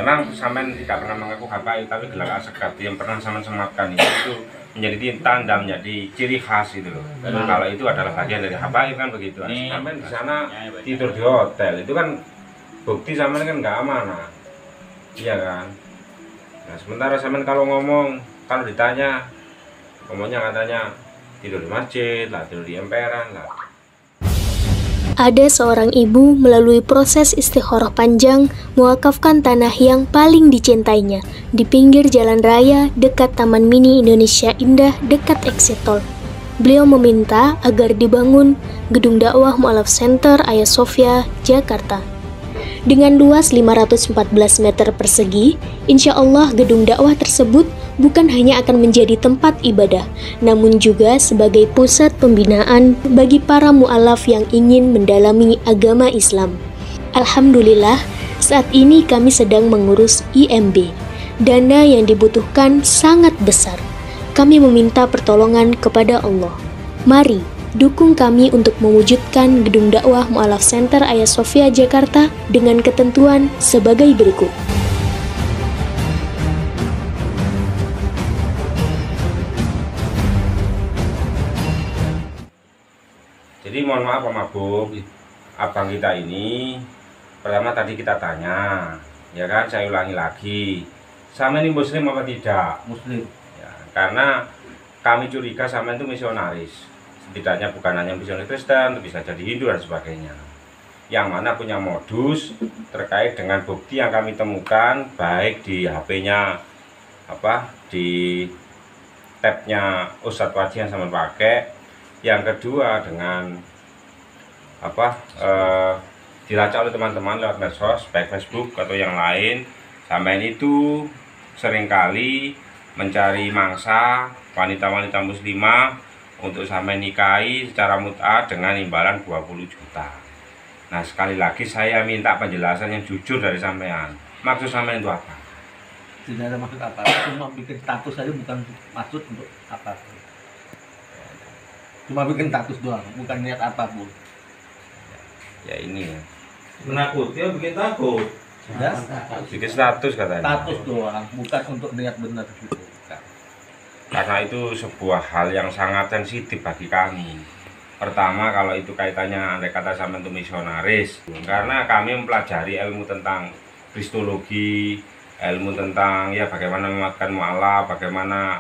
Memang Samen tidak pernah mengaku HKI, tapi gelar Asegaf yang pernah Samen sematkan itu menjadi tanda, menjadi ciri khas itu loh. Kalau itu adalah bagian dari HKI kan begitu. Samen di sana tidur di hotel itu kan bukti Samen kan nggak amanah, iya kan. Nah sementara Samen kalau ngomong, kalau ditanya ngomongnya katanya tidur di masjid lah, tidur di emperan lah. Ada seorang ibu melalui proses istikharah panjang mewakafkan tanah yang paling dicintainya di pinggir jalan raya dekat Taman Mini Indonesia Indah dekat Exit Tol. Beliau meminta agar dibangun gedung dakwah Mu'alaf Center Hagia Sophia, Jakarta. Dengan luas 514 meter persegi, insya Allah gedung dakwah tersebut bukan hanya akan menjadi tempat ibadah, namun juga sebagai pusat pembinaan bagi para mu'alaf yang ingin mendalami agama Islam. Alhamdulillah, saat ini kami sedang mengurus IMB. Dana yang dibutuhkan sangat besar. Kami meminta pertolongan kepada Allah. Mari dukung kami untuk mewujudkan gedung dakwah Mu'alaf Center Hagia Sophia, Jakarta dengan ketentuan sebagai berikut. Jadi mohon maaf Pak Mabuk, abang kita ini pertama tadi kita tanya, ya kan, saya ulangi lagi, Samen ini muslim apa tidak? Muslim. Ya, karena kami curiga Samen itu misionaris, setidaknya bukan hanya misionaris Kristen, bisa jadi Hindu dan sebagainya, yang mana punya modus terkait dengan bukti yang kami temukan baik di HP-nya di tabnya Ustadz Wajih yang Samen pakai. Yang kedua dengan dilacak oleh teman-teman lewat medsos, baik Facebook atau yang lain. Samen itu seringkali mencari mangsa wanita-wanita muslimah untuk Samen nikahi secara mut'ah dengan imbalan 20 juta. Nah sekali lagi saya minta penjelasan yang jujur dari sampean. Maksud Samen itu apa? Tidak ada maksud apa, cuma bikin status saja, bukan maksud untuk apa. Cuma bikin status doang, bukan niat apapun. Ya ini ya. Menakuti ya, bikin takut. Sudah? Bikin status katanya. Status doang, bukan untuk niat benar gitu. Karena itu sebuah hal yang sangat sensitif bagi kami. Pertama, kalau itu kaitannya andai kata Samen itu misionaris, karena kami mempelajari ilmu tentang kristologi, ilmu tentang ya bagaimana menguatkan mualaf, bagaimana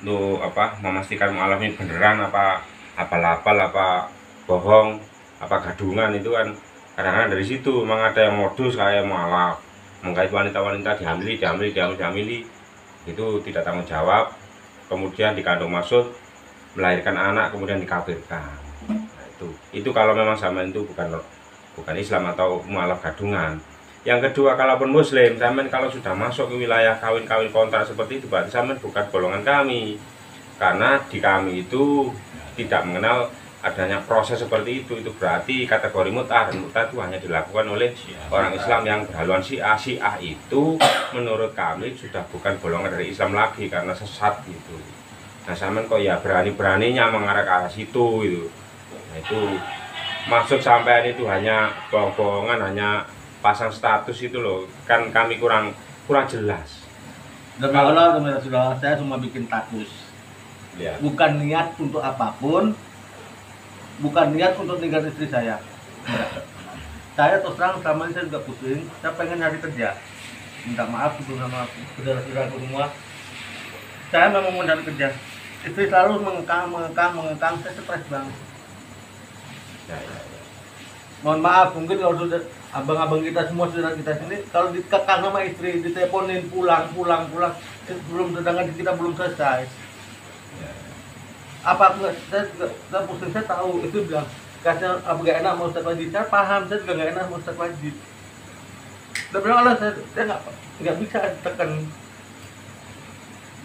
untuk memastikan mualaf ini beneran apa apal-apal, apa bohong, apa gadungan. Itu kan kadang-kadang dari situ memang ada yang modus kayak mualaf mengkait wanita-wanita dihamili itu tidak tanggung jawab, kemudian dikandung maksud melahirkan anak kemudian dikafirkan. Nah, itu kalau memang zaman itu bukan Islam atau mualaf gadungan. Yang kedua, kalaupun muslim, zaman kalau sudah masuk ke wilayah kawin kontrak seperti itu, berarti zaman bukan golongan kami, karena di kami itu tidak mengenal adanya proses seperti itu berarti kategori mut'ah, dan mut'ah itu hanya dilakukan oleh orang Islam yang berhaluan Syiah. Syiah itu menurut kami sudah bukan golongan dari Islam lagi karena sesat gitu. Nah zaman kok ya berani-beraninya mengarah ke arah situ gitu. Nah itu maksud sampean itu hanya bohong-bohongan, hanya pasang status itu loh, kan kami kurang jelas. Dan Allah sudah saya cuma bikin status ya. Bukan niat untuk apapun, bukan niat untuk tinggal istri saya. Saya terus terang selama ini saya juga pusing, saya pengen nyari kerja. Minta maaf itu sama saudara-saudaraku semua. Saya memang mau cari kerja. Istri selalu mengekang, saya stres banget. Ya. Mohon maaf, mungkin kalau sudah abang-abang kita semua, saudara kita sini, kalau dikekang sama istri, diteleponin pulang, sedangkan kita belum selesai. Apa aku saya pusing, saya tahu itu bilang kasih apa gak enak mau Ustaz Wajid, saya paham, saya juga gak enak mau Ustaz Wajid. Dan bilang Allah, saya nggak bisa tekan,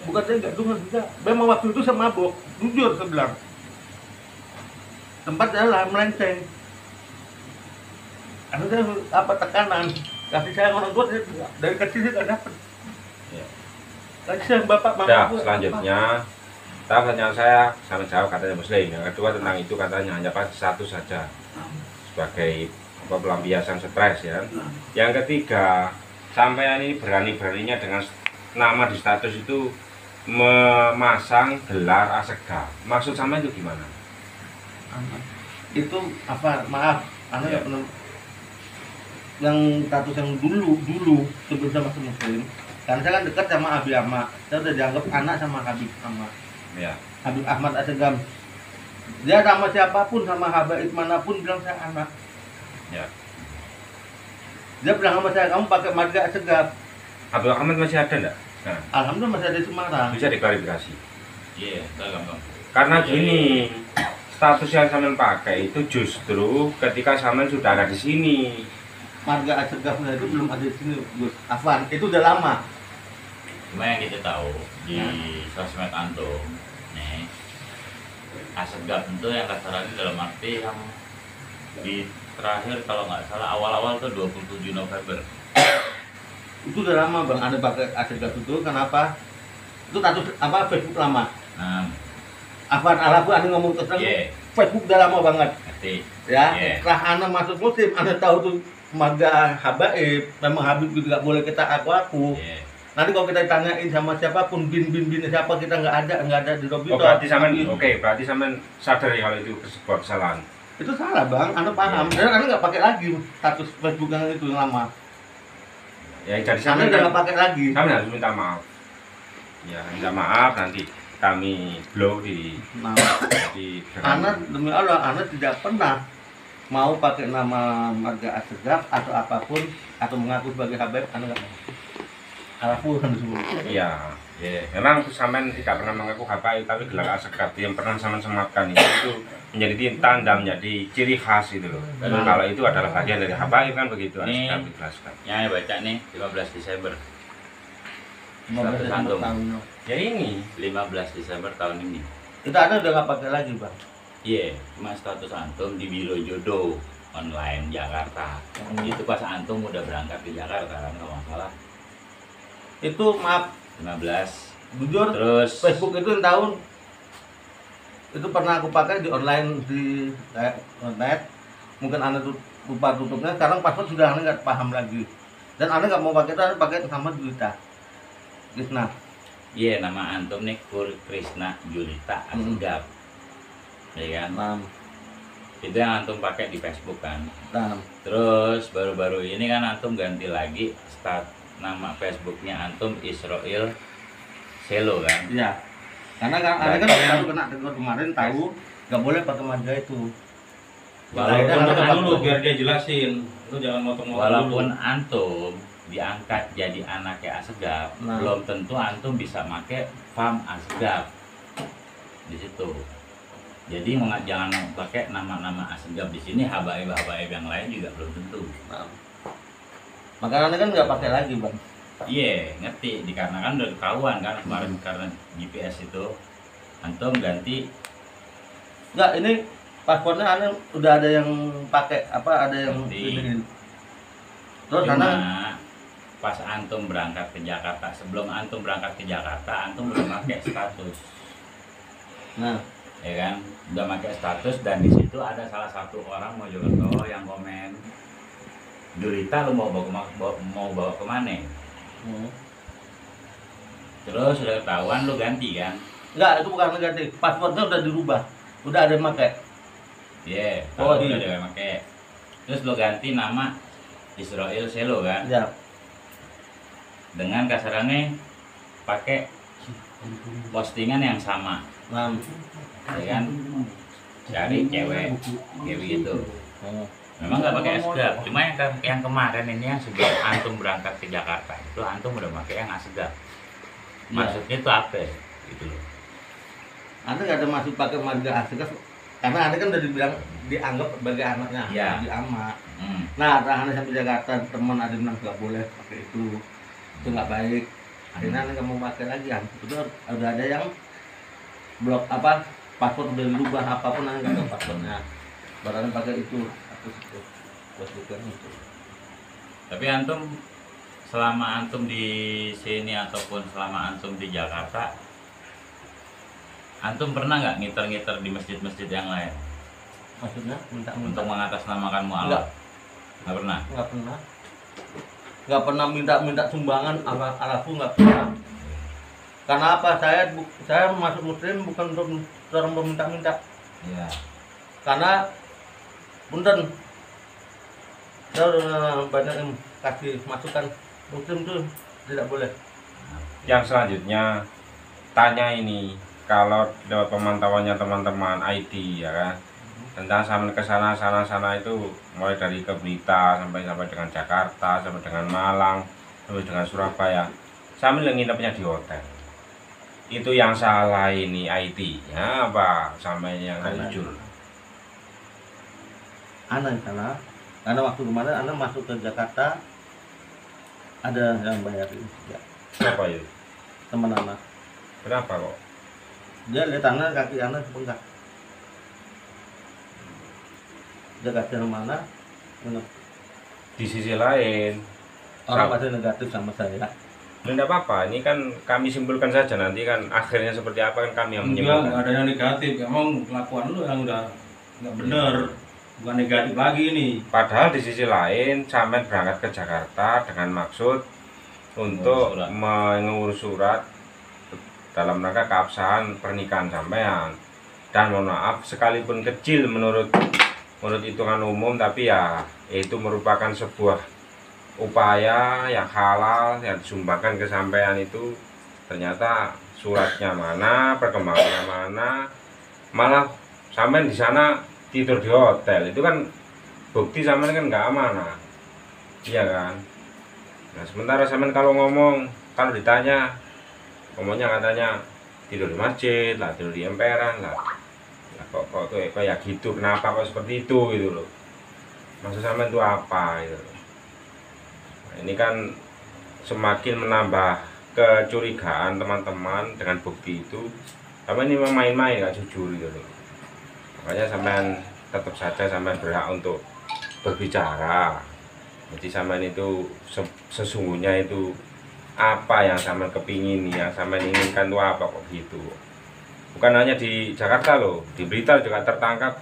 bukan saya nggak dengar bisa. Memang waktu itu saya mabuk, jujur saya bilang, tempat saya lah melenceng. Karena saya tekanan, kasih sayang orang tua saya dari kecil saya nggak dapat. Kasih sayang bapak mama. Selanjutnya pertanyaan saya sama jawab katanya muslim. Yang kedua tentang itu katanya hanya pas satu saja sebagai pelampiasan stres ya. Yang ketiga, sampai ini berani-beraninya dengan nama di status itu memasang gelar asegaf. Maksud sama itu gimana? Itu apa? Maaf, anak nggak pernah yang status yang dulu sebelum saya masuk muslim. Karena saya kan dekat sama Habib Ahmad, saya udah dianggap anak sama Habib Ahmad. Ya. Habib Ahmad Assegaf. Dia sama siapapun, sama Habib manapun bilang saya anak. Ya. Dia bilang sama saya, kamu pakai marga Assegaf. Habib Ahmad masih ada enggak? Nah, Alhamdulillah masih ada di Semarang. bisa diklarifikasi. Iya, gampang. Karena gini, status yang Samen pakai itu justru ketika Samen sudah ada di sini. Marga Assegafnya itu belum ada di sini, Gus Afwan. Itu udah lama. Cuma yang kita tahu di sosmed antum nih, Assegaf itu yang kasarannya dalam arti yang di terakhir kalau nggak salah awal-awal tuh 27 November. Itu udah lama bang, ada pakai Assegaf itu. Kenapa? Itu status apa Facebook lama. Nah, Afwan Alafu anda ngomong terus Facebook udah lama banget. ngerti. Ya, Yeah. setelah anda masuk muslim, anda tahu tuh marga Habaib, memang Habib itu nggak boleh kita aku. Iya. Nanti kalau kita tanyain sama siapapun bin siapa, kita nggak ada di Robito. Oh, berarti Samen berarti Samen sadar ya kalau itu sebuah kesalahan. Itu salah bang, anda paham. Dan anda nggak pakai lagi status Facebook yang itu yang lama. Ya jadi Anda Samen udah nggak pakai lagi. Samen harus minta maaf. Ya, minta maaf nanti kami blow di Nah, di anda demi Allah, anda tidak pernah mau pakai nama marga Assegaf atau apapun atau mengaku sebagai Habib, anda nggak mau. Alafu kan semua. Iya, ya. Memang Samen tidak pernah mengaku Habaib, tapi gelar Assegaf yang pernah Samen sematkan itu menjadi tanda, menjadi ciri khas itu loh. Dan kalau itu adalah bagian dari Habaib kan begitu Ini Assegaf dijelaskan. yang baca nih 15 Desember. 15 Antum. tahun. Ya ini 15 Desember tahun ini. Itu anda udah nggak pakai lagi bang. Iya, cuma status antum di Biro Jodoh online Jakarta. Itu pas antum udah berangkat ke Jakarta kan kalau nggak salah. Itu maaf 15. jujur, Terus Facebook itu yang tahun itu pernah aku pakai di online di net. Mungkin anda lupa tutupnya. Sekarang password sudah anda nggak paham lagi. Dan anda nggak mau pakai itu, anda pakai sama Julita. Krisna. iya nama antum nih Krishna Julita Assegaf. Ya kan? Nah, Itu yang antum pakai di Facebook kan. Nah, Terus baru-baru ini kan antum ganti lagi nama Facebooknya antum Israel Selo kan. iya. Karena kan ada kan baru kena tegur kemarin tahu nggak boleh pakai marga itu. Walaupun Ada Potong dulu satu. biar dia jelasin. Lu jangan motong-motong Walaupun dulu. antum diangkat jadi anaknya Asegaf, Nah. belum tentu antum bisa make farm Asegaf di situ. Jadi jangan pakai nama-nama Asegaf di sini, habaib-habaib yang lain juga belum tentu. Nah. Makanya kan nggak pakai lagi bang. Iya, ngerti. Dikarenakan udah ketahuan kan kemarin karena GPS itu antum ganti. Nggak, ini paspornya aneh udah ada yang pakai apa ada yang Ganti. ini. Terus Cuma karena pas antum berangkat ke Jakarta, sebelum antum berangkat ke Jakarta, antum udah pakai status. nah Ya kan, udah pakai status dan di situ ada salah satu orang Mojokerto yang komen, Jurita lu mau bawa kemana? Terus udah ketahuan lu ganti kan? nggak itu bukan negatif, paspornya udah dirubah, udah ada yang pakai. Iya, Oh, kalau iya. udah pakai. Terus lu ganti nama Israel Selo kan? Ya, Dengan kasarannya pakai postingan yang sama, nah, ya kan? Cari cewek kayak begitu. Memang nggak pakai asgab, cuma yang kemarin ini yang sebelum antum berangkat ke Jakarta itu antum udah pakai yang asgab. Maksudnya itu apa? Gitu loh. Anda nggak ada masuk pakai marga asli karena Anda kan udah dibilang dianggap sebagai anaknya, Iya. di ama. Hmm. Nah, Anda sampai Jakarta teman ada bilang nggak boleh pakai itu nggak baik. Akhirnya Anda nggak mau pakai lagi, itu udah ada yang blok apa paspor udah dirubah apapun Anda nggak ada paspornya. Baru Anda pakai itu, itu. Tapi antum selama antum di sini ataupun selama antum di Jakarta, antum pernah nggak ngiter-ngiter di masjid-masjid yang lain Maksudnya minta untuk mengatasnamakan mualaf? Nggak pernah. nggak pernah minta sumbangan alaku nggak pernah. Karena apa? Saya masuk muslim bukan untuk orang meminta-minta. Iya. Karena punten saya udah banyak yang kasih masukan muslim tuh tidak boleh. Yang selanjutnya tanya ini, kalau lewat pemantauannya teman-teman IT ya kan, tentang sama ke sana itu mulai dari ke Blitar sampai dengan Jakarta, sampai dengan Malang, sampai dengan Surabaya, sambil nginepnya di hotel. Itu yang salah ini IT-nya apa sampai yang nggak jujur? Anak salah. Karena waktu kemarin Anda masuk ke Jakarta ada yang bayarin ya, Siapa itu? teman anak. Kenapa kok? Dia lihat anak kaki anak bengkak. Dia kasih mana? Di sisi lain, Orang Sama. pasti negatif sama saya. tidak apa-apa. Ini kan kami simpulkan saja, nanti kan akhirnya seperti apa kan kami yang Enggak, menyimpulkan. nggak ada yang negatif. Emang kelakuan lu yang udah nggak bener. Bukan negatif lagi ini. Padahal di sisi lain, sampean berangkat ke Jakarta dengan maksud untuk Surat. mengurus surat dalam rangka keabsahan pernikahan sampean. Dan mohon maaf, sekalipun kecil menurut hitungan umum, tapi ya itu merupakan sebuah upaya yang halal yang disumbangkan ke sampean. Itu ternyata suratnya mana, perkembangannya mana, malah sampean di sana tidur di hotel. Itu kan bukti sampean kan nggak amanah, iya kan? Nah sementara sampean kalau kalau ditanya ngomongnya katanya tidur di masjid lah, tidur di emperan lah. Lah kok kayak gitu, kenapa kok seperti itu gitu loh? Maksud sampean itu apa gitu loh? Nah, ini kan semakin menambah kecurigaan teman-teman dengan bukti itu. Sampean ini memang main-main, nggak jujur gitu loh. Makanya sampean tetap saja sampean berhak untuk berbicara. Jadi sampean itu sesungguhnya itu apa yang sampean kepingin, yang sampean inginkan itu apa kok gitu. Bukan hanya di Jakarta loh, di Blitar juga tertangkap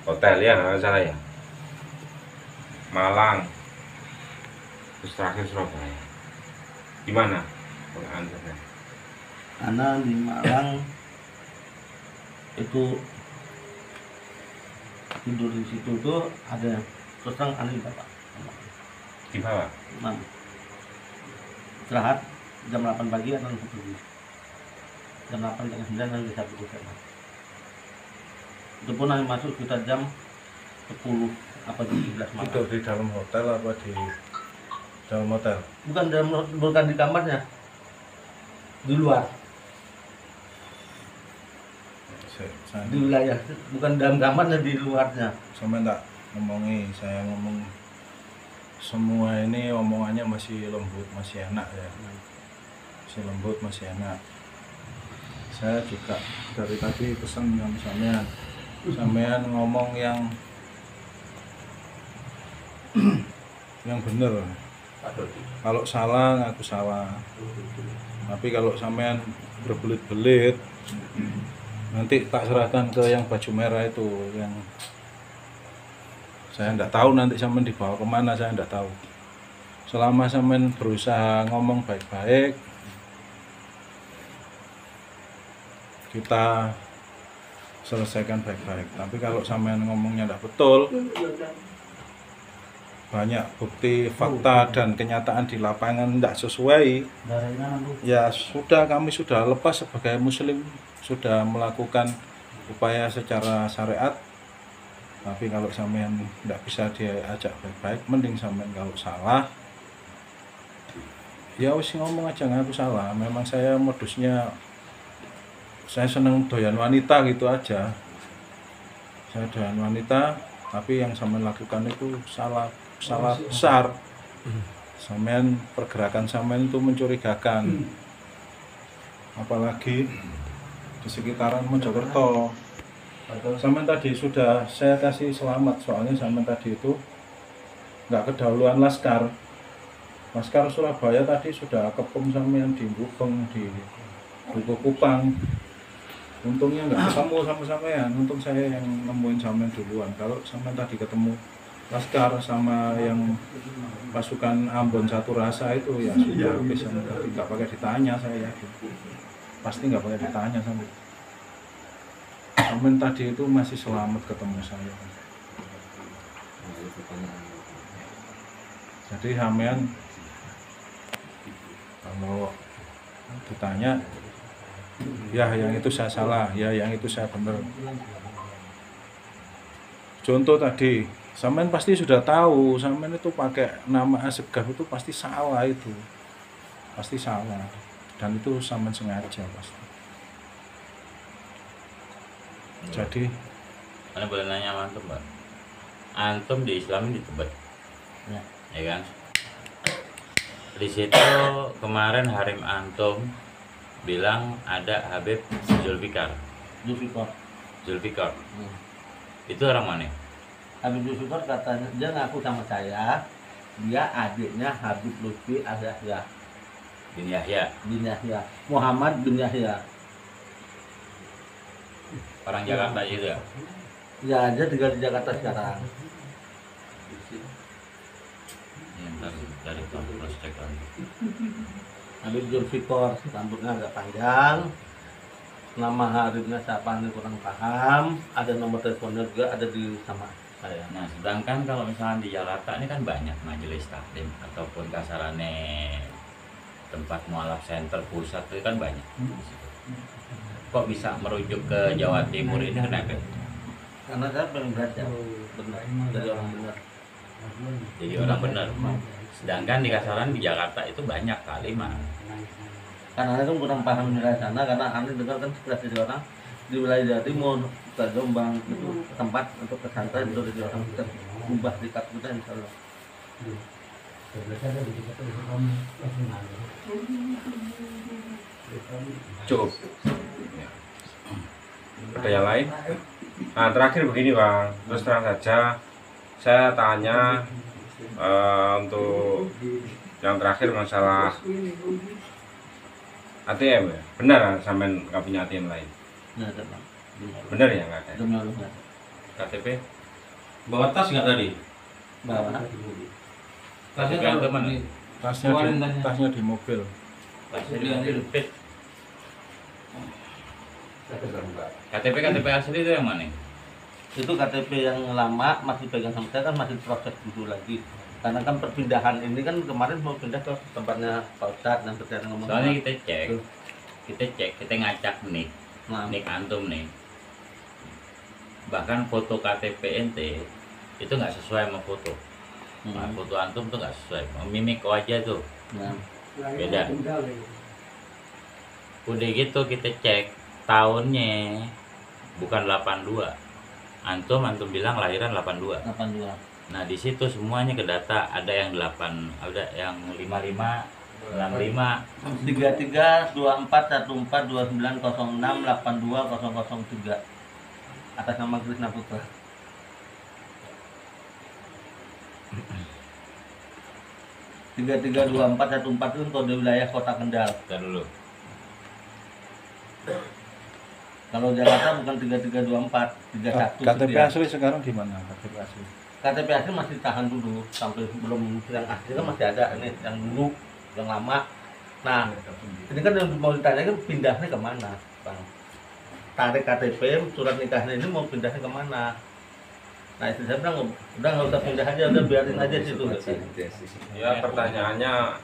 hotel ya, nggak salah ya. Malang, terus terakhir Surabaya. Di mana? Anak di Malang itu tidur di situ tuh ada terus terang aneh bapak Di bawah. istirahat jam 8 pagi atau pagi jam 8 jam 9 nanti bisa tidur sana. Itu pun hanya masuk sekitar jam 10 apa jam 11 malam. Tidur di dalam hotel apa di dalam hotel? Bukan di kamarnya, di luar, Saya di wilayah, bukan dalam kamarnya, di luarnya. sama tak ngomongi, saya ngomong semua ini omongannya masih lembut, masih enak ya, masih lembut, masih enak. Saya juga dari tadi pesan sama sampean ngomong yang bener. Kalau salah ngaku salah, tapi kalau sampean berbelit-belit nanti tak serahkan ke yang baju merah itu, yang saya enggak tahu nanti sampean dibawa kemana, saya enggak tahu. Selama sampean berusaha ngomong baik-baik, kita selesaikan baik-baik. Tapi kalau sampean ngomongnya enggak betul, banyak bukti, fakta dan kenyataan di lapangan enggak sesuai, ya sudah, kami sudah lepas sebagai muslim, sudah melakukan upaya secara syariat. Tapi kalau sampean tidak bisa diajak baik-baik, mending sampean kalau salah ya wis ngomong aja ngaku salah. Memang saya modusnya saya seneng doyan wanita gitu aja. Saya doyan wanita, tapi yang sampean lakukan itu salah besar. Sampean, pergerakan sampean itu mencurigakan. Apalagi di sekitaran Mojokerto. Sampean tadi sudah saya kasih selamat, soalnya sampean tadi itu nggak kedahuluan Laskar Surabaya tadi sudah kepung sampean di Gubeng, di Duku Kupang. Untungnya nggak ketemu sama sampean, untung saya yang nemuin sampean duluan. Kalau sampean tadi ketemu Laskar sama yang pasukan Ambon Satu Rasa itu, ya sudah bisa, nggak pakai ditanya, saya yakin pasti nggak pakai ditanya sampean. Sampean tadi itu masih selamat ketemu saya. Jadi sampean kalau ditanya, ya yang itu saya salah, ya yang itu saya benar. Contoh tadi, sampean pasti sudah tahu, sampean itu pakai nama Asegaf itu pasti salah itu. Pasti salah. Dan itu sampean sengaja pasti. Jadi, Anda boleh nanya sama antum, Mbak? Antum di Islam di Tebet, ya kan? Di situ kemarin Harim antum bilang ada Habib Zulfikar. Itu orang mana? Habib Zulfikar katanya, dia ngaku sama saya, dia adiknya Habib Lutfi Al-Yahya Bin Yahya. Muhammad bin Yahya. Orang Jakarta juga. Ya, dia tinggal di Jakarta sekarang. Ntar cari tahu, terus cek lagi. Habib Zulfikar, rambutnya agak panjang. Nama Habibnya siapa ini kurang paham. Ada nomor teleponnya juga ada di sama saya. Nah, sedangkan kalau misalnya di Jakarta ini kan banyak majelis taklim ataupun kasarannya tempat mualaf center pusat itu kan banyak. Kok bisa merujuk ke Jawa Timur ini kenapa? Karena saya pengen belajar benar dari orang benar. Jadi orang benar. Sedangkan di kasaran di Jakarta itu banyak kali mah. Karena itu kurang paham wilayah sana, karena aneh dengar kan sekitar di orang di wilayah Jawa Timur, ke Jombang itu tempat untuk pesantren itu di orang kita ubah sikap kita insya Allah. Cukup. Ada yang lain? Nah, terakhir begini Bang, terus terang saja saya tanya untuk yang terakhir masalah ATM ya. Benar sampean nggak punya ATM lain? Nah, ada Bang. Benar ya nggak ada? Demi Allah nggak ada. KTP? Bawa tas nggak tadi? Bawa. Tasnya Gantung taruh mana? di- tasnya di mobil. KTP asli itu yang mana? itu KTP yang lama masih pegang sama saya, kan masih proses dulu lagi. Karena kan perpindahan ini kan kemarin mau pindah ke tempatnya Pak Ustadz dan berkaitan ngomong. Soalnya kita cek, kita ngacak nih, Nah, nik antum nih. Bahkan foto KTP ente itu nggak sesuai sama foto. Nah, foto antum tuh nggak sesuai, mimik wajah tuh nah, beda. Udah gitu kita cek tahunnya bukan 82. Antum bilang lahiran 82. 82. Nah, di situ semuanya ke data, ada yang 8, ada yang 55, 65. 33 24 14 29 06 82 003 atas nama Krisna Putra. 332414 itu kode wilayah Kota Kendal. Bentar dulu. Kalau Jakarta bukan 3324 31. KTP sekian. asli sekarang di mana? KTP asli. KTP asli masih tahan dulu sampai belum, yang asli kan masih ada ini yang dulu, yang lama. Nah, ini kan yang mau ditanyakan pindahnya kemana, Bang? Tarik KTP, surat nikahnya ini mau pindahnya kemana? Nah, istri saya bilang udah nggak usah pindah aja, udah biarin aja situ. Ya, pertanyaannya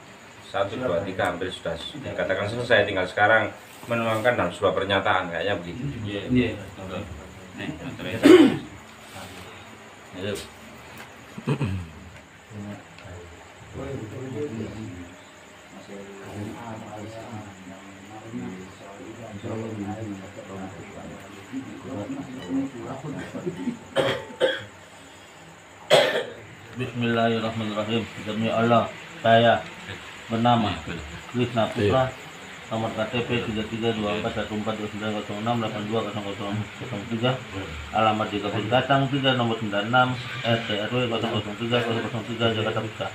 1, 2, 3 hampir sudah dikatakan selesai, tinggal sekarang menuangkan dalam sebuah pernyataan kayaknya begitu. Iya. Nih, motornya. Ayo. Bismillahirrahmanirrahim. Demi Allah, saya bernama Krisna Putra, nomor KTP 3324142906820003, alamat di Kebun Kacang 3 nomor 96 RT RW 003 Jakarta Pusat.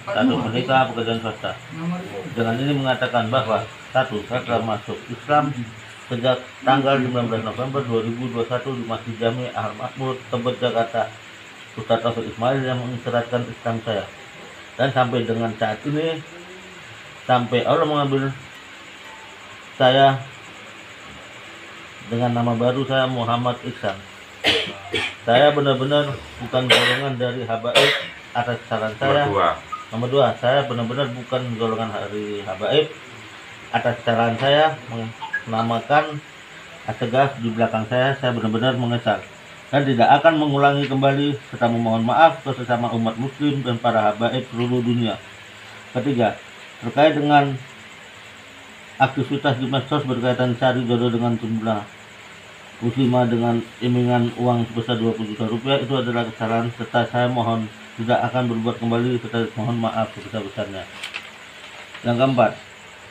Satu, menikah pekerjaan swasta. Dengan ini mengatakan bahwa satu, saya telah masuk Islam sejak tanggal 19 November 2021 di Masjid Jami Al Makmur, Tebet, Jakarta. Ustadz Taufik Ismail yang mengisyaratkan Islam saya, dan sampai dengan saat ini, sampai Allah mengambil saya dengan nama baru saya Muhammad Iksan. Saya benar-benar bukan golongan dari habaib atas saran saya. Nomor 2, saya benar-benar bukan golongan dari habaib atas saran saya menamakan Asegaf di belakang saya benar-benar menyesal dan tidak akan mengulangi kembali, serta memohon maaf ke sesama umat muslim dan para habaib seluruh dunia. Ketiga, terkait dengan aktivitas di medsos berkaitan cari jodoh dengan jumlah muslimah dengan iming-imingan uang sebesar 20 juta rupiah, itu adalah kesalahan, serta saya mohon tidak akan berbuat kembali, serta mohon maaf sebesar-besarnya. Yang keempat,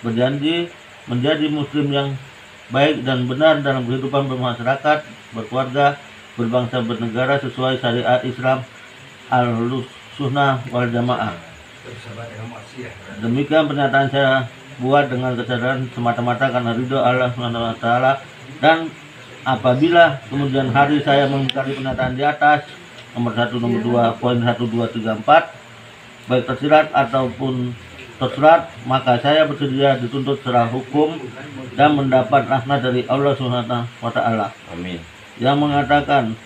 berjanji menjadi muslim yang baik dan benar dalam kehidupan bermasyarakat, berkeluarga, berbangsa, bernegara sesuai syariat Islam Al-Sunnah wal Jamaah. Demikian pernyataan saya buat dengan kesadaran semata-mata karena ridho Allah SWT, dan apabila kemudian hari saya mengingkari pernyataan di atas nomor 1, nomor 2, poin 1, 2, 3, 4 baik tersirat ataupun tersurat, maka saya bersedia dituntut secara hukum dan mendapat rahmat dari Allah SWT. Amin. Yang menyatakan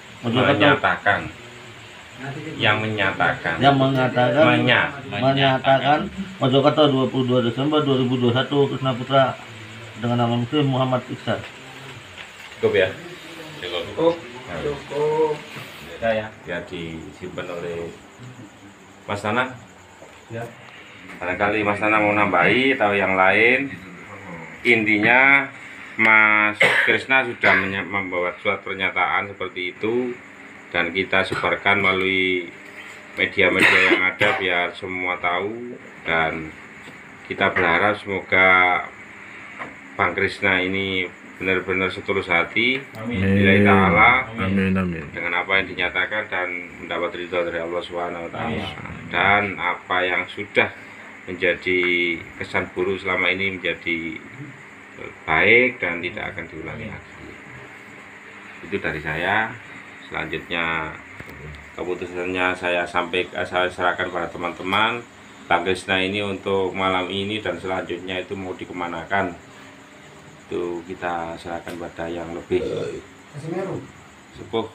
Mojokerto 22 Desember 2021, Krisna Putra dengan nama muslim Muhammad Iksan. Cukup ya? Cukup. Ya disimpan oleh Mas Nana. Ya. Barangkali Mas Nana mau nambahi atau yang lain. Intinya Mas Krisna sudah membawa surat pernyataan seperti itu, dan kita sebarkan melalui media-media yang ada biar semua tahu, dan kita berharap semoga Bang Krisna ini benar-benar setulus hati lillahi ta'ala dengan apa yang dinyatakan dan mendapat ridho dari Allah SWT, dan apa yang sudah menjadi kesan buruk selama ini menjadi baik dan tidak akan diulangi lagi. Itu dari saya. Selanjutnya keputusannya saya serahkan pada teman-teman. Bang Krisna ini untuk malam ini dan selanjutnya itu mau dikemanakan, itu kita serahkan pada yang lebih sepuh.